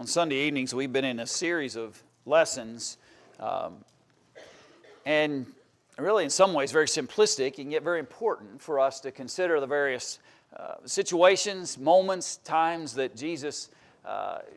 On Sunday evenings, we've been in a series of lessons, and really in some ways very simplistic and yet very important for us to consider the various situations, moments, times that Jesus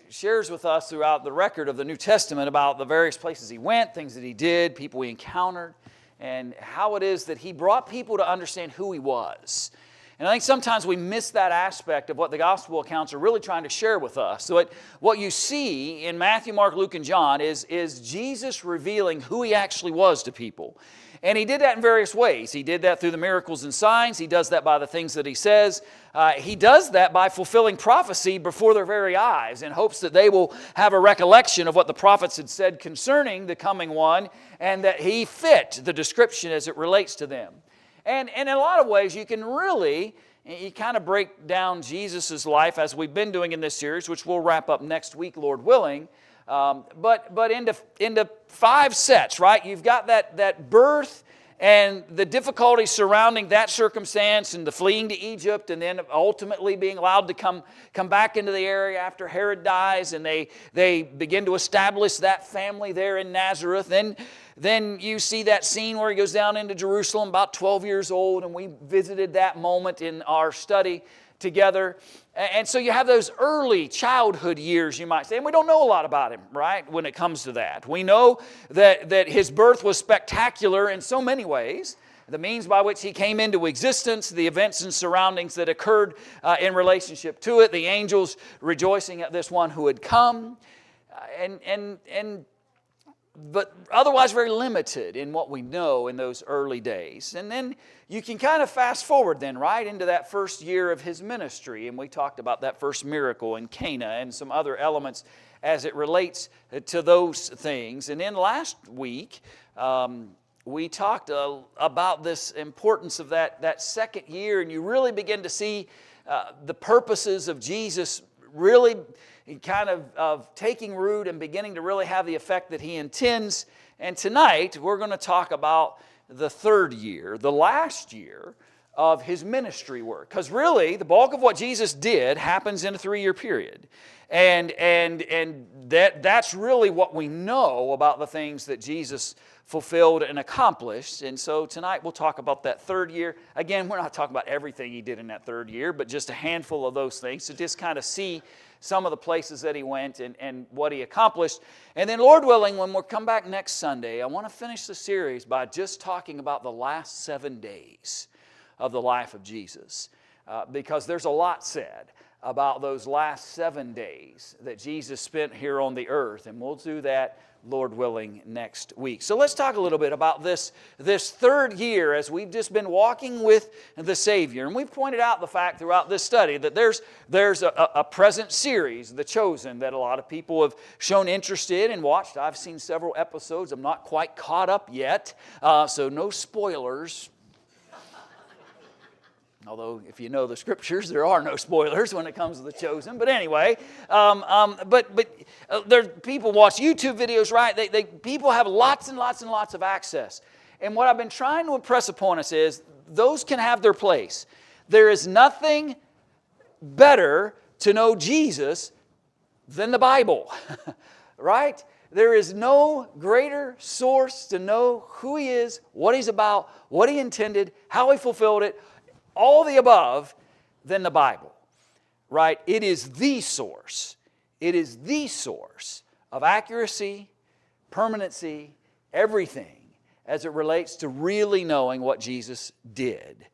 shares with us throughout the record of the New Testament about the various places He went, things that He did, people He encountered, and how it is that He brought people to understand who He was. And I think sometimes we miss that aspect of what the gospel accounts are really trying to share with us. So what you see in Matthew, Mark, Luke, and John is Jesus revealing who He actually was to people. And He did that in various ways. He did that through the miracles and signs. He does that by the things that He says. He does that by fulfilling prophecy before their very eyes in hopes that they will have a recollection of what the prophets had said concerning the coming one and that He fit the description as it relates to them. And in a lot of ways, you kind of break down Jesus' life as we've been doing in this series, which we'll wrap up next week, Lord willing. But into 5 sets, right? You've got that birth and the difficulties surrounding that circumstance and the fleeing to Egypt and then ultimately being allowed to come back into the area after Herod dies and they begin to establish that family there in Nazareth. Then you see that scene where He goes down into Jerusalem about 12 years old, and we visited that moment in our study together. And so you have those early childhood years, you might say, and we don't know a lot about Him, right, when it comes to that. We know that His birth was spectacular in so many ways. The means by which He came into existence, the events and surroundings that occurred in relationship to it, the angels rejoicing at this one who had come, but otherwise very limited in what we know in those early days. And then you can kind of fast forward then, right, into that first year of His ministry. And we talked about that first miracle in Cana and some other elements as it relates to those things. And then last week, we talked about this importance of that second year. And you really begin to see the purposes of Jesus really kind of taking root and beginning to really have the effect that He intends. And tonight, we're going to talk about the third year, the last year of His ministry work. Because really, the bulk of what Jesus did happens in a 3-year period. And that's really what we know about the things that Jesus fulfilled and accomplished. And so tonight we'll talk about that third year. Again, we're not talking about everything He did in that third year, but just a handful of those things to just kind of see some of the places that He went and what He accomplished. And then, Lord willing, when we come back next Sunday, I want to finish the series by just talking about the last 7 days of the life of Jesus. Because there's a lot said about those last 7 days that Jesus spent here on the earth. And we'll do that, Lord willing, next week. So let's talk a little bit about this third year as we've just been walking with the Savior. And we've pointed out the fact throughout this study that there's a present series, The Chosen, that a lot of people have shown interest in and watched. I've seen several episodes. I'm not quite caught up yet, so no spoilers. Although, if you know the Scriptures, there are no spoilers when it comes to The Chosen. But anyway, there people watch YouTube videos, right? People have lots and lots and lots of access. And what I've been trying to impress upon us is those can have their place. There is nothing better to know Jesus than the Bible, right? There is no greater source to know who He is, what He's about, what He intended, how He fulfilled it, all the above than the Bible, right? It is the source. It is the source of accuracy, permanency, everything as it relates to really knowing what Jesus did.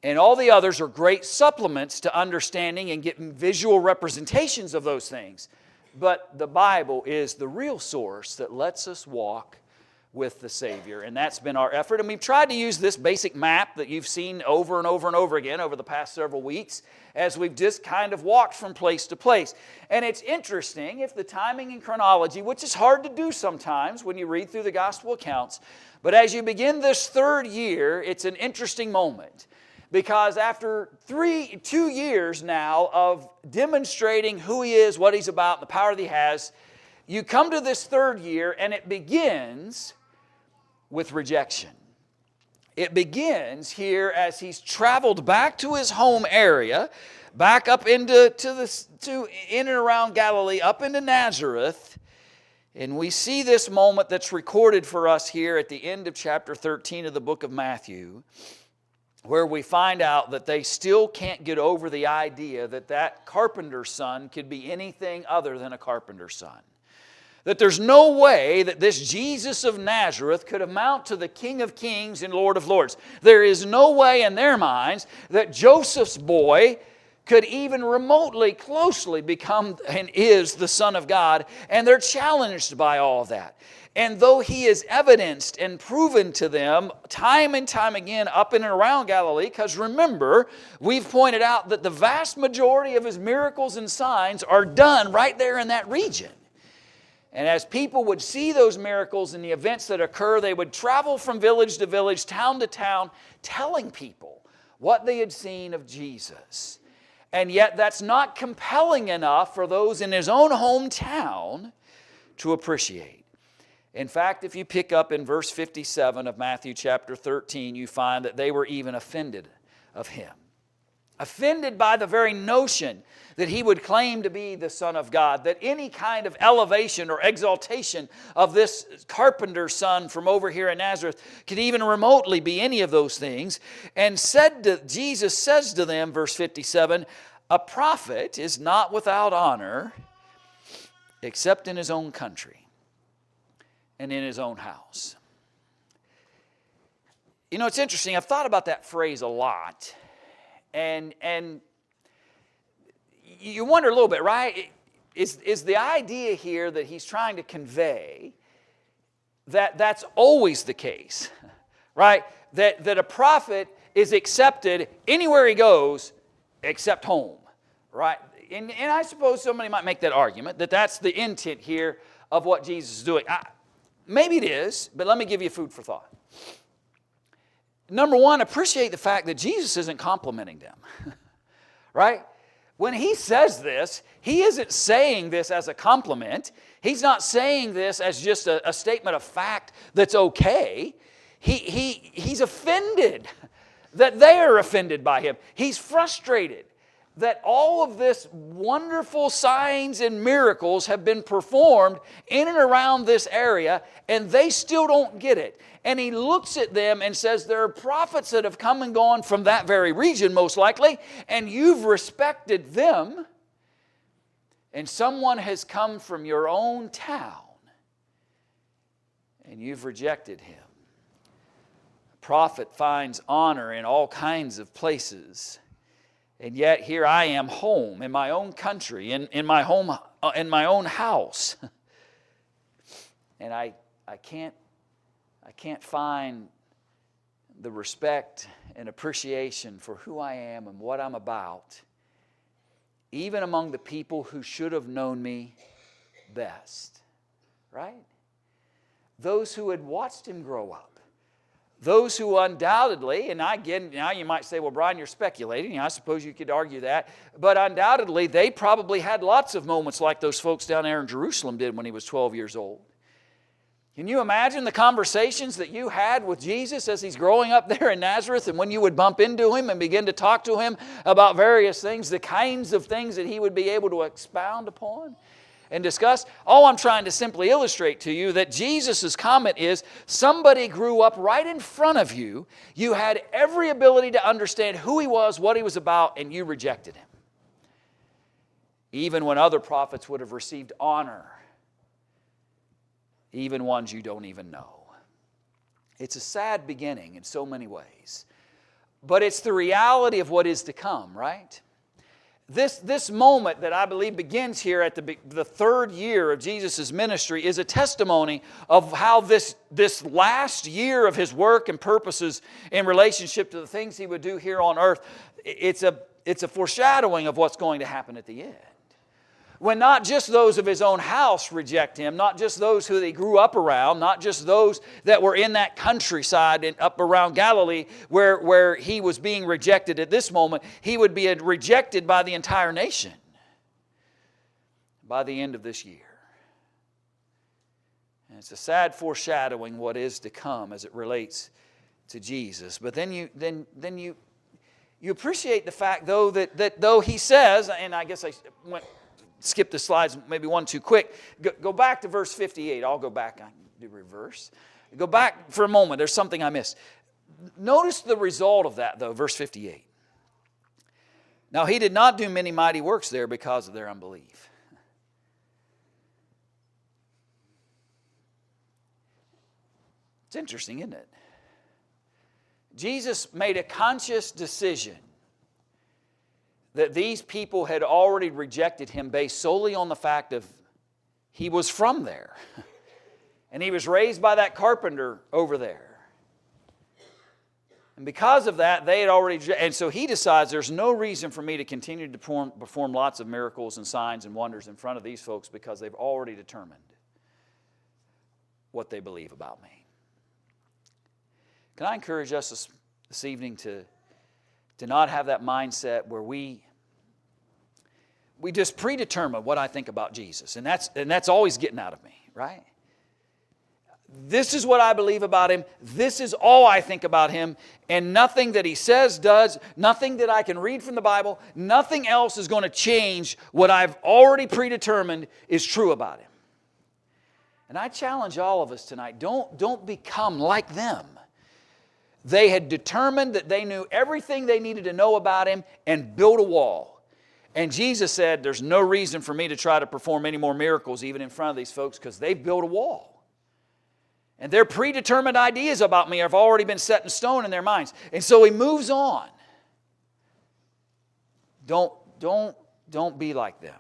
And all the others are great supplements to understanding and getting visual representations of those things. But the Bible is the real source that lets us walk with the Savior. And that's been our effort. And we've tried to use this basic map that you've seen over and over and over again over the past several weeks as we've just kind of walked from place to place. And it's interesting if the timing and chronology, which is hard to do sometimes when you read through the gospel accounts, but as you begin this third year, it's an interesting moment. Because after 2 years now of demonstrating who He is, what He's about, the power that He has, you come to this third year and it begins with rejection. It begins here as He's traveled back to His home area, back up in and around Galilee, up into Nazareth. And we see this moment that's recorded for us here at the end of chapter 13 of the book of Matthew, where we find out that they still can't get over the idea that that carpenter's son could be anything other than a carpenter's son. That there's no way that this Jesus of Nazareth could amount to the King of Kings and Lord of Lords. There is no way in their minds that Joseph's boy could even remotely, closely become and is the Son of God, and they're challenged by all of that. And though he is evidenced and proven to them time and time again up in and around Galilee, because remember, we've pointed out that the vast majority of his miracles and signs are done right there in that region. And as people would see those miracles and the events that occur, they would travel from village to village, town to town, telling people what they had seen of Jesus. And yet that's not compelling enough for those in his own hometown to appreciate. In fact, if you pick up in verse 57 of Matthew chapter 13, you find that they were even offended of him. Offended by the very notion that he would claim to be the Son of God, that any kind of elevation or exaltation of this carpenter's son from over here in Nazareth could even remotely be any of those things. And Jesus says to them, verse 57, "A prophet is not without honor except in his own country and in his own house." You know, it's interesting. I've thought about that phrase a lot. And you wonder a little bit, right? Is the idea here that he's trying to convey that that's always the case, right? That a prophet is accepted anywhere he goes except home, right? And I suppose somebody might make that argument that that's the intent here of what Jesus is doing. Maybe it is, but let me give you food for thought. Number one, appreciate the fact that Jesus isn't complimenting them, right? When he says this, he isn't saying this as a compliment. He's not saying this as just a statement of fact that's okay. He's offended that they are offended by him. He's frustrated that all of this wonderful signs and miracles have been performed in and around this area, and they still don't get it. And he looks at them and says, there are prophets that have come and gone from that very region, most likely, and you've respected them, and someone has come from your own town, and you've rejected him. A prophet finds honor in all kinds of places, and yet here I am home in my own country, in my home, in my own house. And I can't find the respect and appreciation for who I am and what I'm about, even among the people who should have known me best. Right? Those who had watched him grow up. Those who undoubtedly, and again, now you might say, well, Brian, you're speculating. I suppose you could argue that. But undoubtedly, they probably had lots of moments like those folks down there in Jerusalem did when he was 12 years old. Can you imagine the conversations that you had with Jesus as he's growing up there in Nazareth, and when you would bump into him and begin to talk to him about various things, the kinds of things that he would be able to expound upon and discuss? All I'm trying to simply illustrate to you that Jesus' comment is, somebody grew up right in front of you, you had every ability to understand who he was, what he was about, and you rejected him. Even when other prophets would have received honor, even ones you don't even know. It's a sad beginning in so many ways, but it's the reality of what is to come, right? This moment that I believe begins here at the third year of Jesus' ministry is a testimony of how this last year of his work and purposes in relationship to the things he would do here on earth, it's a foreshadowing of what's going to happen at the end. When not just those of his own house reject him, not just those who he grew up around, not just those that were in that countryside and up around Galilee where he was being rejected at this moment, he would be rejected by the entire nation by the end of this year. And it's a sad foreshadowing what is to come as it relates to Jesus. But then you You appreciate the fact, though, that though he says, and I guess I skipped the slides maybe one too quick. Go back to verse 58. I'll go back. I can do reverse. Go back for a moment. There's something I missed. Notice the result of that, though, verse 58. Now, he did not do many mighty works there because of their unbelief. It's interesting, isn't it? Jesus made a conscious decision that these people had already rejected him based solely on the fact of he was from there. And he was raised by that carpenter over there. And because of that, they had already... And so he decides there's no reason for me to continue to perform lots of miracles and signs and wonders in front of these folks because they've already determined what they believe about me. Can I encourage us this evening to not have that mindset where we just predetermine what I think about Jesus. And that's always getting out of me, right? This is what I believe about him. This is all I think about him. And nothing that he says, does, nothing that I can read from the Bible, nothing else is going to change what I've already predetermined is true about him. And I challenge all of us tonight, don't become like them. They had determined that they knew everything they needed to know about him and built a wall. And Jesus said, there's no reason for me to try to perform any more miracles even in front of these folks because they've built a wall. And their predetermined ideas about me have already been set in stone in their minds. And so he moves on. Don't be like them.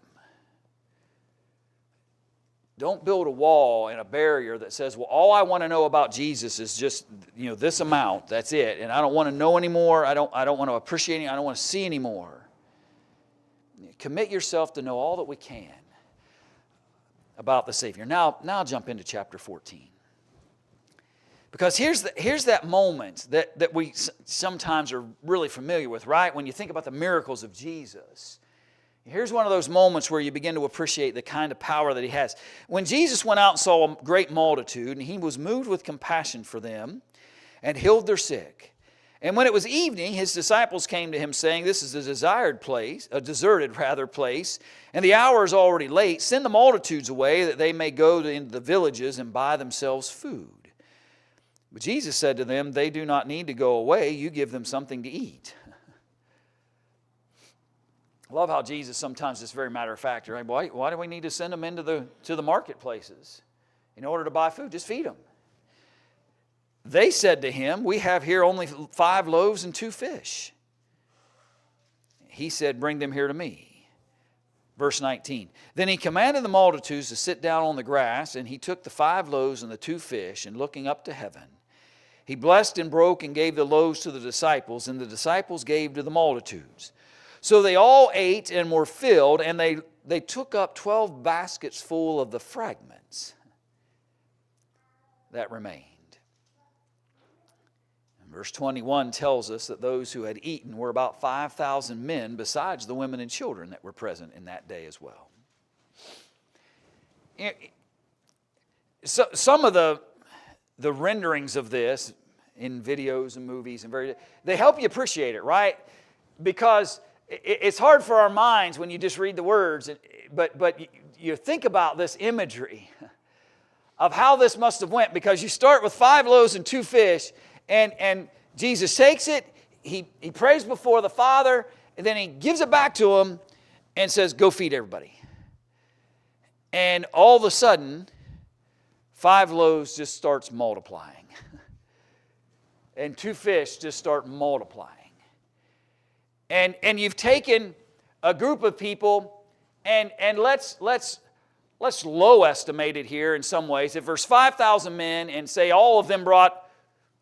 Don't build a wall and a barrier that says, well, all I want to know about Jesus is just, this amount, that's it. And I don't want to know anymore. I don't want to appreciate any. I don't want to see anymore. Commit yourself to know all that we can about the Savior. Now jump into chapter 14. Because here's that moment that we sometimes are really familiar with, right? When you think about the miracles of Jesus. Here's one of those moments where you begin to appreciate the kind of power that he has. When Jesus went out and saw a great multitude, and he was moved with compassion for them, and healed their sick. And when it was evening, his disciples came to him, saying, this is a deserted place, and the hour is already late. Send the multitudes away, that they may go into the villages and buy themselves food. But Jesus said to them, they do not need to go away. You give them something to eat. I love how Jesus sometimes is very matter of fact. Right? Why do we need to send them into the marketplaces in order to buy food? Just feed them. They said to him, we have here only 5 loaves and 2 fish. He said, bring them here to me. Verse 19. Then he commanded the multitudes to sit down on the grass, and he took the 5 loaves and the 2 fish, and looking up to heaven, he blessed and broke and gave the loaves to the disciples, and the disciples gave to the multitudes. So they all ate and were filled, and they took up 12 baskets full of the fragments that remained. And verse 21 tells us that those who had eaten were about 5,000 men, besides the women and children that were present in that day as well. So, some of the renderings of this in videos and movies and they help you appreciate it, right? Because it's hard for our minds when you just read the words, but you think about this imagery of how this must have went, because you start with 5 loaves and 2 fish, and Jesus takes it, he prays before the Father, and then he gives it back to him and says, go feed everybody. And all of a sudden, 5 loaves just starts multiplying. And 2 fish just start multiplying. And you've taken a group of people, and let's low estimate it here in some ways. If there's 5,000 men, and say all of them brought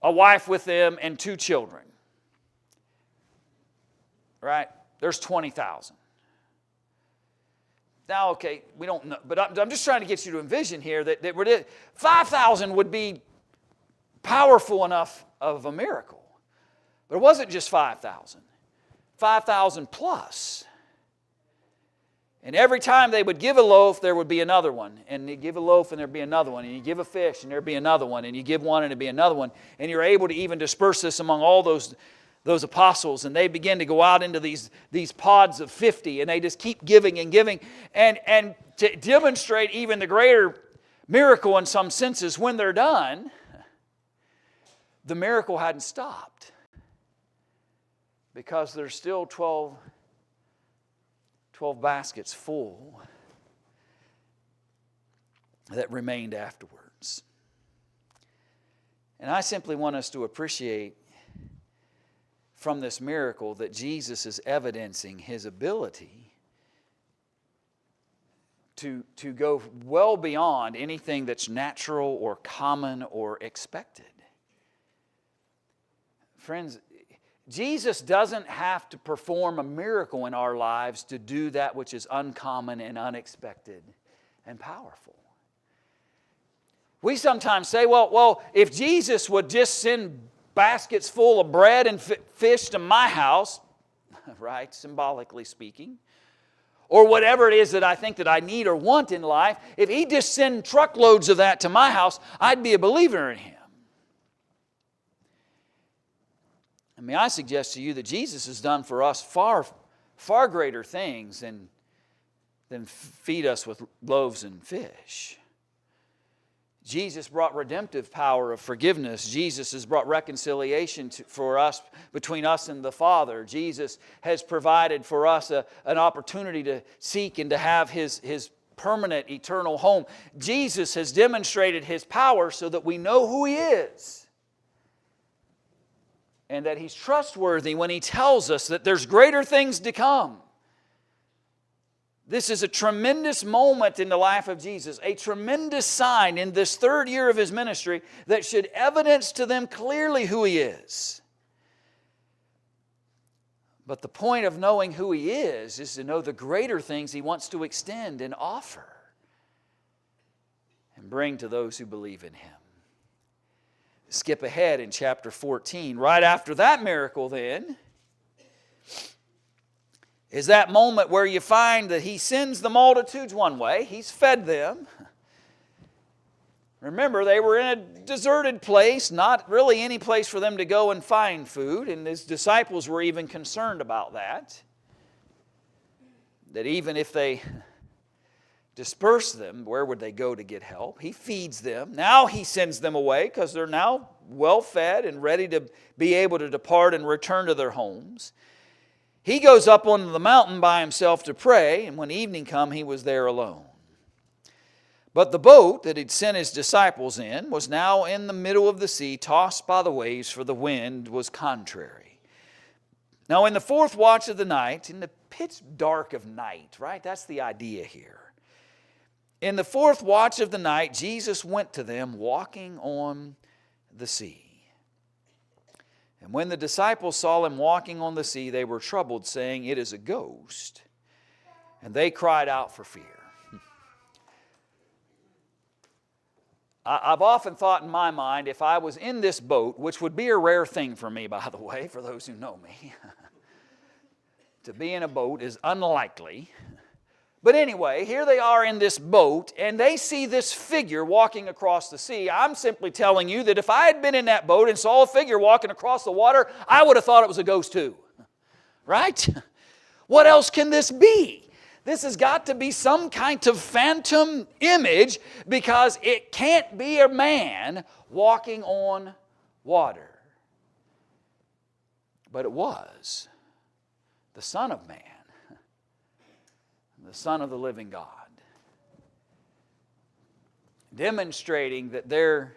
a wife with them and 2 children, right? There's 20,000. Now, okay, we don't know, but I'm just trying to get you to envision here that 5,000 would be powerful enough of a miracle. But it wasn't just 5,000. 5,000 plus. And every time they would give a loaf, there would be another one. And you give a loaf and there'd be another one. And you give a fish and there'd be another one. And you give one and there'd be another one. And you're able to even disperse this among all those those apostles, and they begin to go out into these pods of 50, and they just keep giving and giving. And to demonstrate even the greater miracle in some senses, when they're done, the miracle hadn't stopped, because there's still 12 baskets full that remained afterwards. And I simply want us to appreciate from this miracle that Jesus is evidencing His ability to go well beyond anything that's natural or common or expected. Friends, Jesus doesn't have to perform a miracle in our lives to do that which is uncommon and unexpected and powerful. We sometimes say, well, if Jesus would just send baskets full of bread and fish to my house, right, symbolically speaking, or whatever it is that I think that I need or want in life, if He just send truckloads of that to my house, I'd be a believer in Him. I mean, I suggest to you that Jesus has done for us far, far greater things than feed us with loaves and fish. Jesus brought redemptive power of forgiveness. Jesus has brought reconciliation for us, between us and the Father. Jesus has provided for us an opportunity to seek and to have His permanent eternal home. Jesus has demonstrated His power so that we know who He is, and that He's trustworthy when He tells us that there's greater things to come. This is a tremendous moment in the life of Jesus, a tremendous sign in this third year of His ministry that should evidence to them clearly who He is. But the point of knowing who He is to know the greater things He wants to extend and offer and bring to those who believe in Him. Skip ahead in chapter 14. Right after that miracle then is that moment where you find that He sends the multitudes one way. He's fed them. Remember, they were in a deserted place, not really any place for them to go and find food, and His disciples were even concerned about that. That even if they disperse them, where would they go to get help? He feeds them. Now He sends them away because they're now well fed and ready to be able to depart and return to their homes. He goes up onto the mountain by Himself to pray, and when evening come, He was there alone. But the boat that He'd sent His disciples in was now in the middle of the sea, tossed by the waves, for the wind was contrary. Now in the fourth watch of the night, in the pitch dark of night, right? That's the idea here. In the fourth watch of the night, Jesus went to them walking on the sea. And when the disciples saw Him walking on the sea, they were troubled, saying, "It is a ghost." And they cried out for fear. I've often thought in my mind, if I was in this boat, which would be a rare thing for me, by the way, for those who know me, to be in a boat is unlikely. But anyway, here they are in this boat, and they see this figure walking across the sea. I'm simply telling you that if I had been in that boat and saw a figure walking across the water, I would have thought it was a ghost too. Right? What else can this be? This has got to be some kind of phantom image, because it can't be a man walking on water. But it was the Son of Man, the Son of the living God, demonstrating that there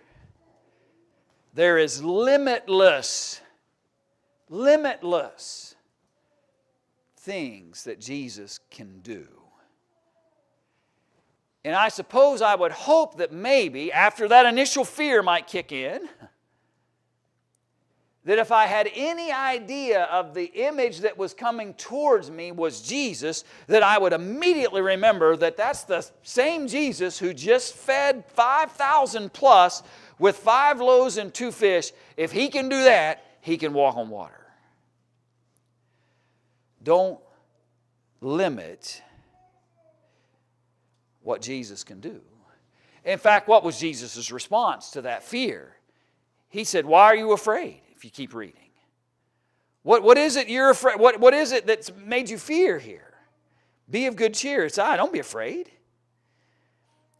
is limitless things that Jesus can do. And I suppose I would hope that maybe after that initial fear might kick in, that if I had any idea of the image that was coming towards me was Jesus, that I would immediately remember that that's the same Jesus who just fed 5,000 plus with 5 loaves and 2 fish. If He can do that, He can walk on water. Don't limit what Jesus can do. In fact, what was Jesus' response to that fear? He said, "Why are you afraid?" If you keep reading. What is it you're afraid? What is it that's made you fear here? Be of good cheer. It's I. Don't be afraid.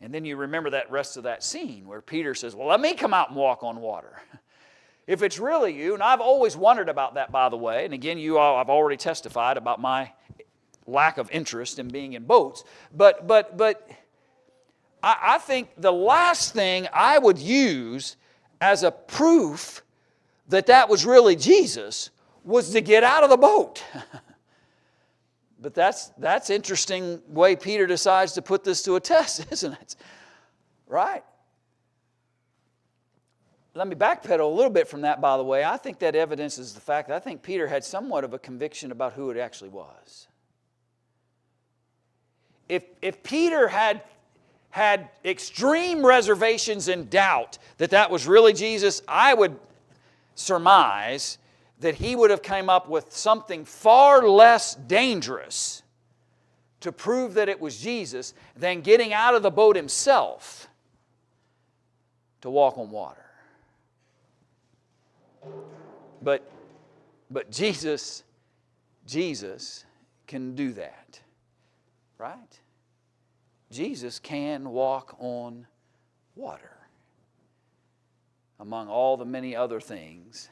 And then you remember that rest of that scene where Peter says, well, let me come out and walk on water. If it's really you, and I've always wondered about that, by the way, and again, I've already testified about my lack of interest in being in boats, but I think the last thing I would use as a proof that that was really Jesus was to get out of the boat. But that's interesting way Peter decides to put this to a test, isn't it? Right? Let me backpedal a little bit from that, by the way. I think that evidences the fact that I think Peter had somewhat of a conviction about who it actually was. If Peter had extreme reservations and doubt that that was really Jesus, I would surmise that he would have come up with something far less dangerous to prove that it was Jesus than getting out of the boat himself to walk on water. But Jesus can do that, right? Jesus can walk on water, among all the many other things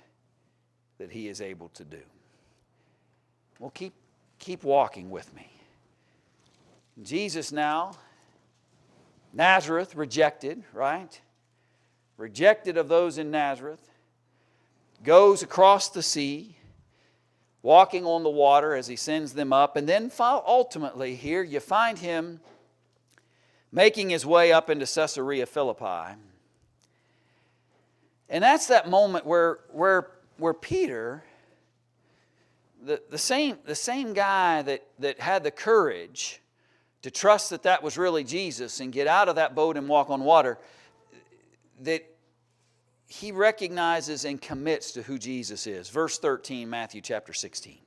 that he is able to do. Well, keep walking with me. Jesus now, Nazareth, rejected, right? Rejected of those in Nazareth, goes across the sea, walking on the water as he sends them up, and then ultimately here you find him making his way up into Caesarea Philippi. And that's that moment where Peter, the same guy that had the courage to trust that that was really Jesus and get out of that boat and walk on water, that he recognizes and commits to who Jesus is. Verse 13, Matthew chapter 16.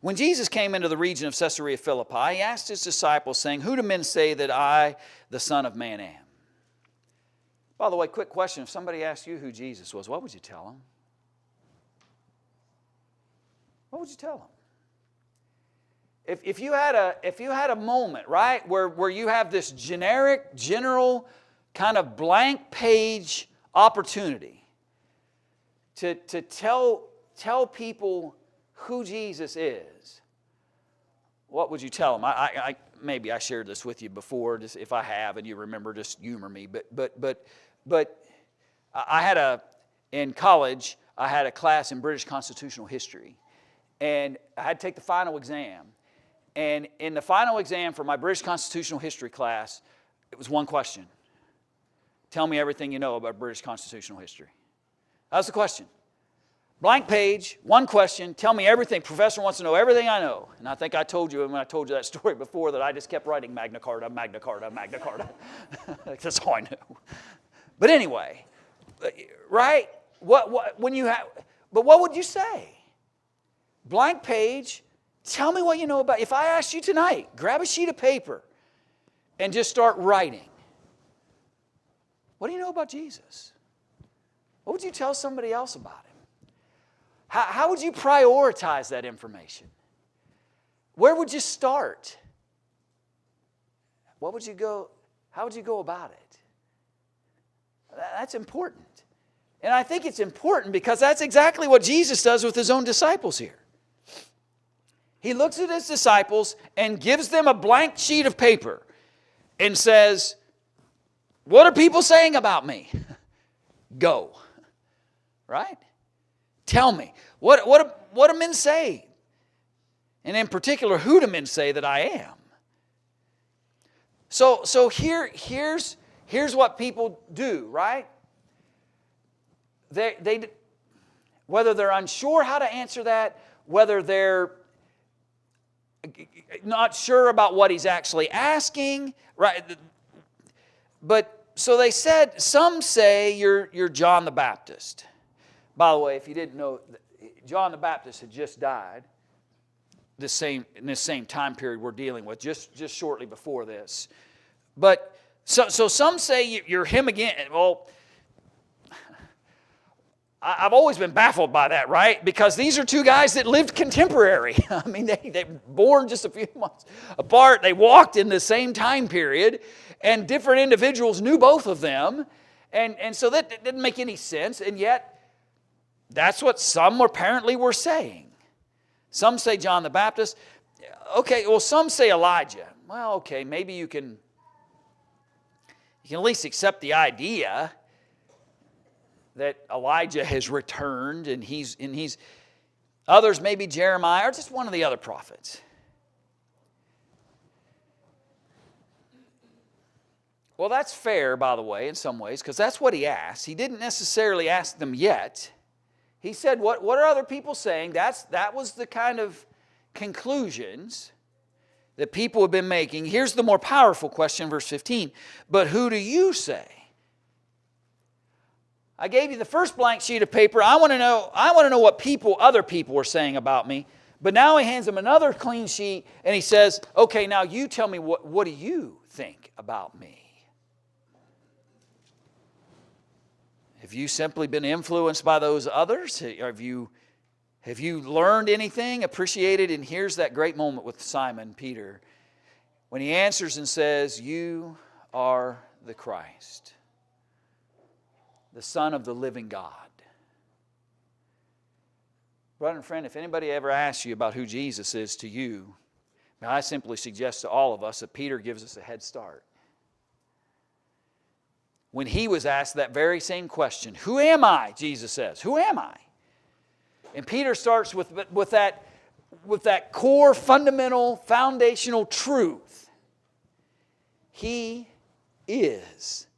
When Jesus came into the region of Caesarea Philippi, he asked his disciples, saying, who do men say that I, the Son of Man, am? By the way, quick question. If somebody asked you who Jesus was, what would you tell them? What would you tell them? If you had a moment, right, where you have this general kind of blank page opportunity to tell people who Jesus is, what would you tell them? Maybe I shared this with you before. Just if I have and you remember, just humor me. But in college I had a class in British constitutional history, and I had to take the final exam. And in the final exam for my British constitutional history class, it was one question. Tell me everything you know about British constitutional history. That was the question. Blank page, one question, tell me everything. Professor wants to know everything I know. And I think I told you when I told you that story before that I just kept writing Magna Carta, Magna Carta, Magna Carta. That's all I knew. But anyway, right? But what would you say? Blank page, tell me what you know about. If I asked you tonight, grab a sheet of paper and just start writing. What do you know about Jesus? What would you tell somebody else about him? How would you prioritize that information? Where would you start? How would you go about it? That's important. And I think it's important because that's exactly what Jesus does with his own disciples here. He looks at his disciples and gives them a blank sheet of paper and says, what are people saying about me? Go. Right? Tell me. What do men say? And in particular, who do men say that I am? So here's what people do, right? They whether they're unsure how to answer that, whether they're not sure about what he's actually asking, right? But so they said, some say you're John the Baptist. By the way, if you didn't know, John the Baptist had just died in this same time period we're dealing with, just shortly before this. But so some say you're him again. Well, I've always been baffled by that, right? Because these are two guys that lived contemporary. I mean, they were born just a few months apart. They walked in the same time period, and different individuals knew both of them. And so that didn't make any sense, and yet that's what some apparently were saying. Some say John the Baptist. Okay, well, some say Elijah. Well, okay, maybe you can at least accept the idea that Elijah has returned, and he's others, maybe Jeremiah or just one of the other prophets. Well, that's fair, by the way, in some ways, because that's what he asked. He didn't necessarily ask them yet. He said, what are other people saying? That was the kind of conclusions that people have been making. Here's the more powerful question, verse 15. But who do you say? I gave you the first blank sheet of paper. I want to know what other people are saying about me. But now he hands them another clean sheet and he says, okay, now you tell me what do you think about me? Have you simply been influenced by those others? Have you learned anything, appreciated? And here's that great moment with Simon Peter when he answers and says, you are the Christ, the Son of the living God. Brother and friend, if anybody ever asks you about who Jesus is to you, I simply suggest to all of us that Peter gives us a head start. When he was asked that very same question, who am I? Jesus says, who am I? And Peter starts with that core, fundamental, foundational truth. He is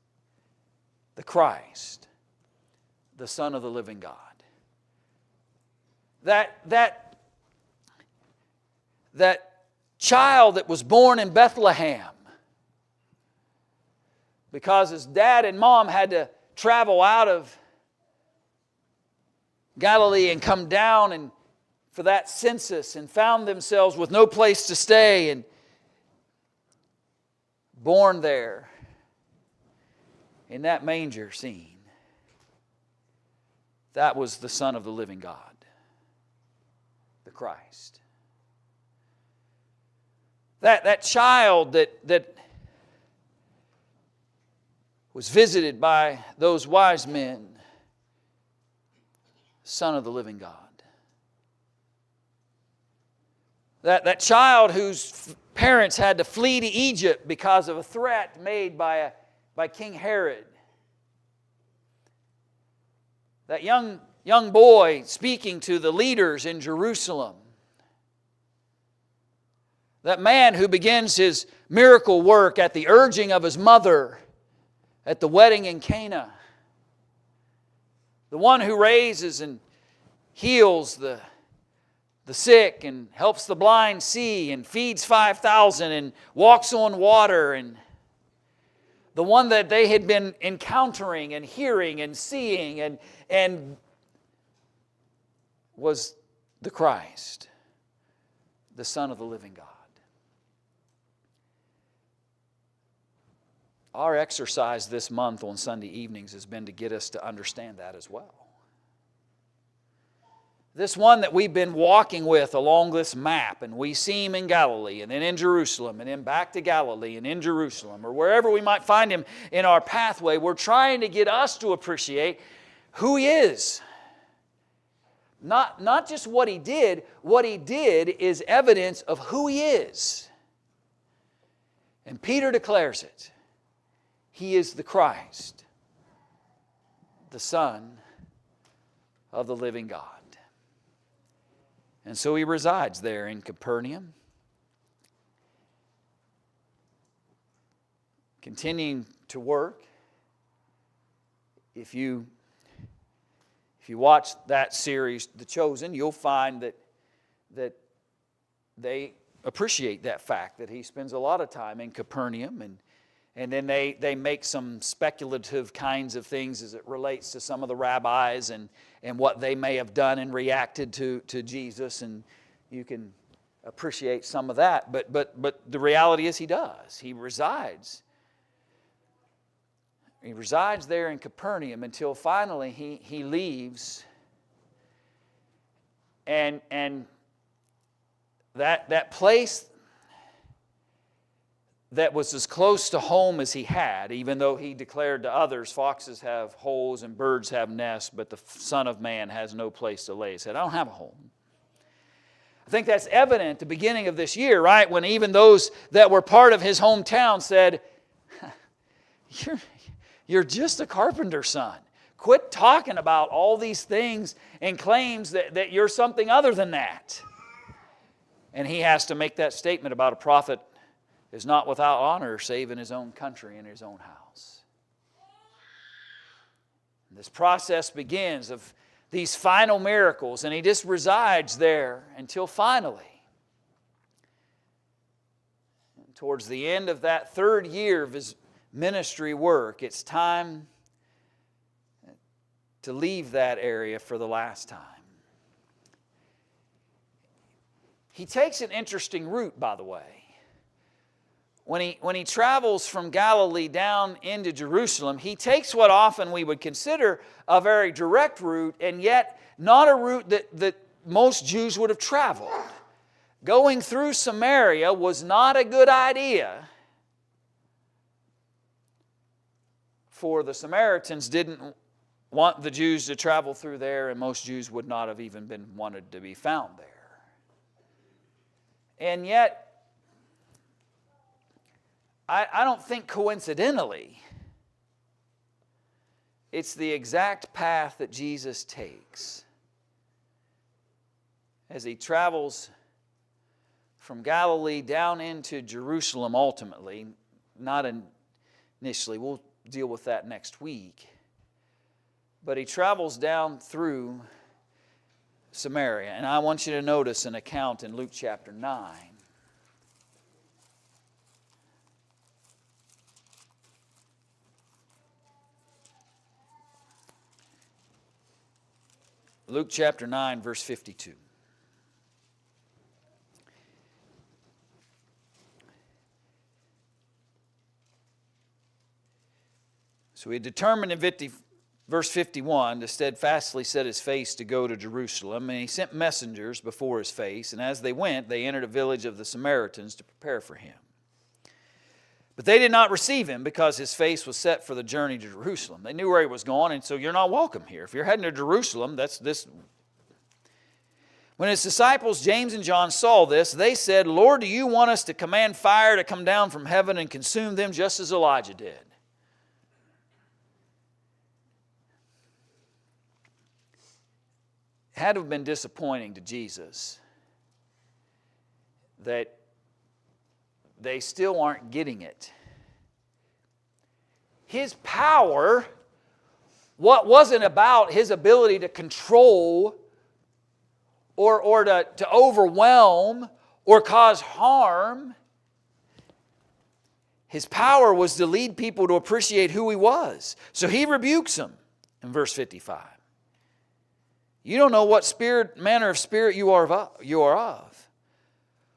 the Christ, the Son of the living God. That child that was born in Bethlehem, because his dad and mom had to travel out of Galilee and come down and for that census and found themselves with no place to stay and born there in that manger scene. That was the Son of the living God, the Christ. That child that was visited by those wise men, Son of the living God. That child whose parents had to flee to Egypt because of a threat made by King Herod. That young boy speaking to the leaders in Jerusalem. That man who begins his miracle work at the urging of his mother at the wedding in Cana. The one who raises and heals the sick and helps the blind see and feeds 5,000 and walks on water, and the one that they had been encountering and hearing and seeing and was the Christ, the Son of the living God. Our exercise this month on Sunday evenings has been to get us to understand that as well. This one that we've been walking with along this map, and we see him in Galilee, and then in Jerusalem, and then back to Galilee, and in Jerusalem, or wherever we might find him in our pathway, we're trying to get us to appreciate who he is. Not just what he did is evidence of who he is. And Peter declares it. He is the Christ, the Son of the living God. And so he resides there in Capernaum, continuing to work. If you watch that series, The Chosen, you'll find that they appreciate that fact that he spends a lot of time in Capernaum, and then they make some speculative kinds of things as it relates to some of the rabbis and what they may have done and reacted to Jesus, and you can appreciate some of that. But the reality is he does. He resides He resides there in Capernaum until finally he leaves. And that place that was as close to home as he had, even though he declared to others, foxes have holes and birds have nests, but the Son of Man has no place to lay his head. I don't have a home. I think that's evident at the beginning of this year, right? When even those that were part of his hometown said, you're just a carpenter's son. Quit talking about all these things and claims that you're something other than that. And he has to make that statement about a prophet is not without honor save in his own country and his own house. And this process begins of these final miracles, and he just resides there until finally, towards the end of that third year of his ministry work, it's time to leave that area for the last time. He takes an interesting route, by the way. When he travels from Galilee down into Jerusalem, he takes what often we would consider a very direct route, and yet not a route that most Jews would have traveled. Going through Samaria was not a good idea, for the Samaritans didn't want the Jews to travel through there, and most Jews would not have even been wanted to be found there. And yet, I don't think coincidentally, it's the exact path that Jesus takes as he travels from Galilee down into Jerusalem ultimately, not initially, we'll deal with that next week, but he travels down through Samaria. And I want you to notice an account in Luke chapter 9. Luke chapter 9, verse 52. So he determined in verse 51 to steadfastly set his face to go to Jerusalem, and he sent messengers before his face, and as they went, they entered a village of the Samaritans to prepare for him. But they did not receive him because his face was set for the journey to Jerusalem. They knew where he was going, and so you're not welcome here. If you're heading to Jerusalem, that's this. When his disciples James and John saw this, they said, Lord, do you want us to command fire to come down from heaven and consume them just as Elijah did? It had to have been disappointing to Jesus that they still aren't getting it. His power, what wasn't about his ability to control or to overwhelm or cause harm. His power was to lead people to appreciate who he was. So he rebukes them in verse 55. You don't know what manner of spirit you are of.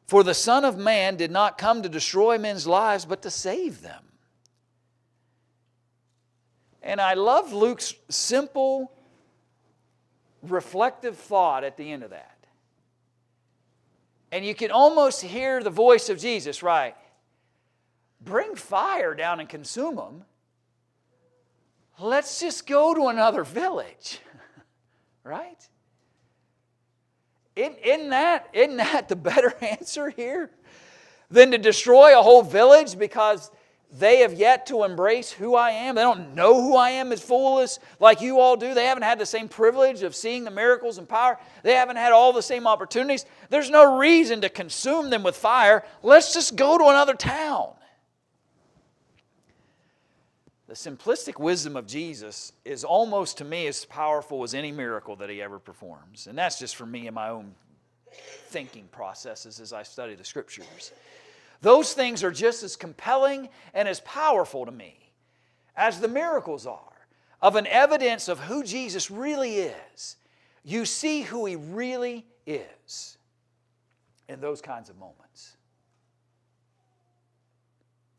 For the Son of Man did not come to destroy men's lives, but to save them. And I love Luke's simple, reflective thought at the end of that. And you can almost hear the voice of Jesus, right? Bring fire down and consume them. Let's just go to another village. Right? Isn't that the better answer here? Than to destroy a whole village because they have yet to embrace who I am. They don't know who I am as fullest like you all do. They haven't had the same privilege of seeing the miracles and power. They haven't had all the same opportunities. There's no reason to consume them with fire. Let's just go to another town. The simplistic wisdom of Jesus is almost to me as powerful as any miracle that he ever performs. And that's just for me and my own thinking processes as I study the Scriptures. Those things are just as compelling and as powerful to me as the miracles are of an evidence of who Jesus really is. You see who he really is in those kinds of moments.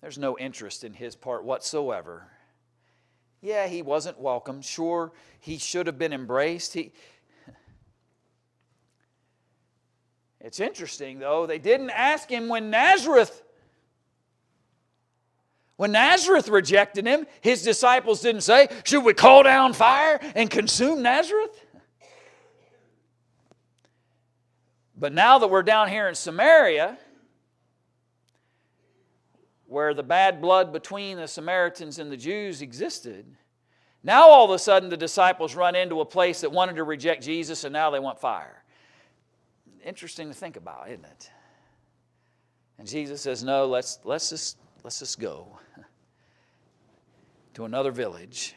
There's no interest in his part whatsoever Yeah, he wasn't welcome. Sure, he should have been embraced. It's interesting, though, they didn't ask him when Nazareth rejected him. His disciples didn't say, should we call down fire and consume Nazareth? But now that we're down here in Samaria, where the bad blood between the Samaritans and the Jews existed, now all of a sudden the disciples run into a place that wanted to reject Jesus, and now they want fire. Interesting to think about, isn't it? And Jesus says, no, let's just go to another village.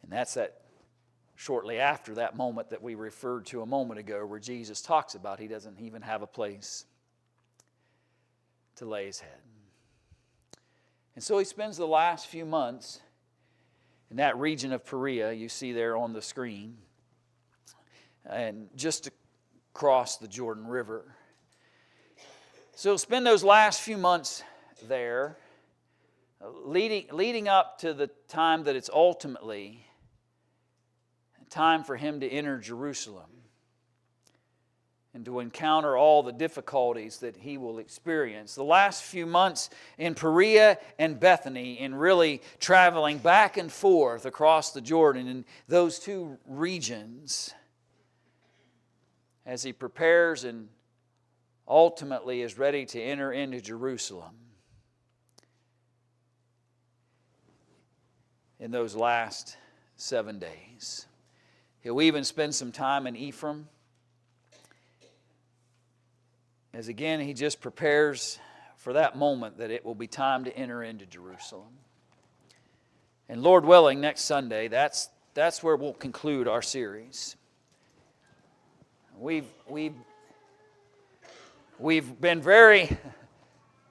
And that's that shortly after that moment that we referred to a moment ago, where Jesus talks about he doesn't even have a place to lay his head. And so he spends the last few months in that region of Perea, you see there on the screen, and just across the Jordan River. So he'll spend those last few months there, leading up to the time that it's ultimately time for him to enter Jerusalem and to encounter all the difficulties that he will experience. The last few months in Perea and Bethany, in really traveling back and forth across the Jordan in those two regions, as he prepares and ultimately is ready to enter into Jerusalem in those last 7 days. He'll even spend some time in Ephraim, as again he just prepares for that moment that it will be time to enter into Jerusalem. And Lord willing, next Sunday, that's where we'll conclude our series. We've been very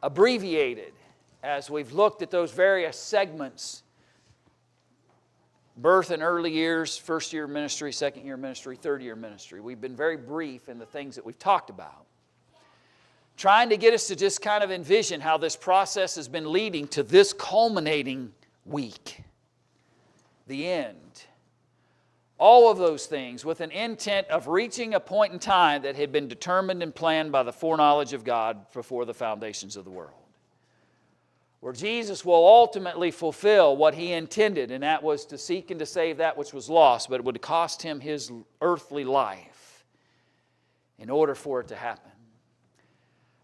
abbreviated as we've looked at those various segments: birth and early years, first year ministry, second year ministry, third year ministry. We've been very brief in the things that we've talked about, trying to get us to just kind of envision how this process has been leading to this culminating week, the end. All of those things with an intent of reaching a point in time that had been determined and planned by the foreknowledge of God before the foundations of the world, where Jesus will ultimately fulfill what he intended, and that was to seek and to save that which was lost, but it would cost him his earthly life in order for it to happen.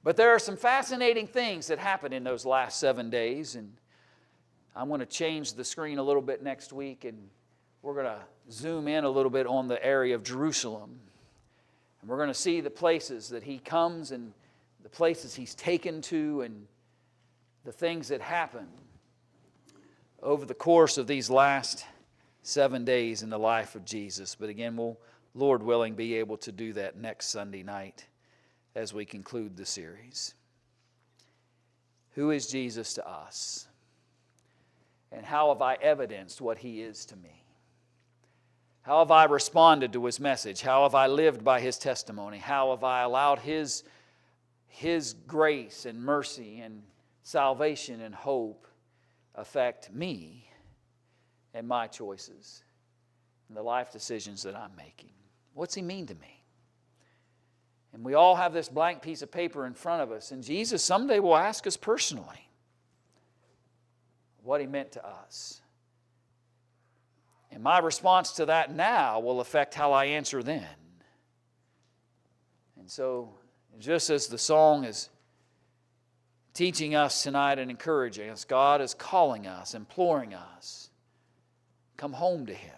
But there are some fascinating things that happen in those last 7 days, and I'm going to change the screen a little bit next week, and we're going to zoom in a little bit on the area of Jerusalem. And we're going to see the places that he comes and the places he's taken to and the things that happen over the course of these last 7 days in the life of Jesus. But again, we'll, Lord willing, be able to do that next Sunday night as we conclude the series. Who is Jesus to us? And how have I evidenced what he is to me? How have I responded to his message? How have I lived by his testimony? How have I allowed his grace and mercy and salvation and hope affect me and my choices and the life decisions that I'm making? What's he mean to me? And we all have this blank piece of paper in front of us, and Jesus someday will ask us personally what he meant to us. And my response to that now will affect how I answer then. And so, just as the song is teaching us tonight and encouraging us, God is calling us, imploring us, come home to him.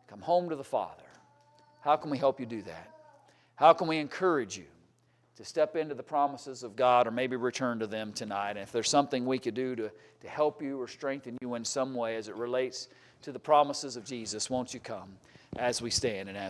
Come home to the Father. How can we help you do that? How can we encourage you to step into the promises of God, or maybe return to them tonight? And if there's something we could do to help you or strengthen you in some way as it relates to the promises of Jesus, won't you come as we stand and as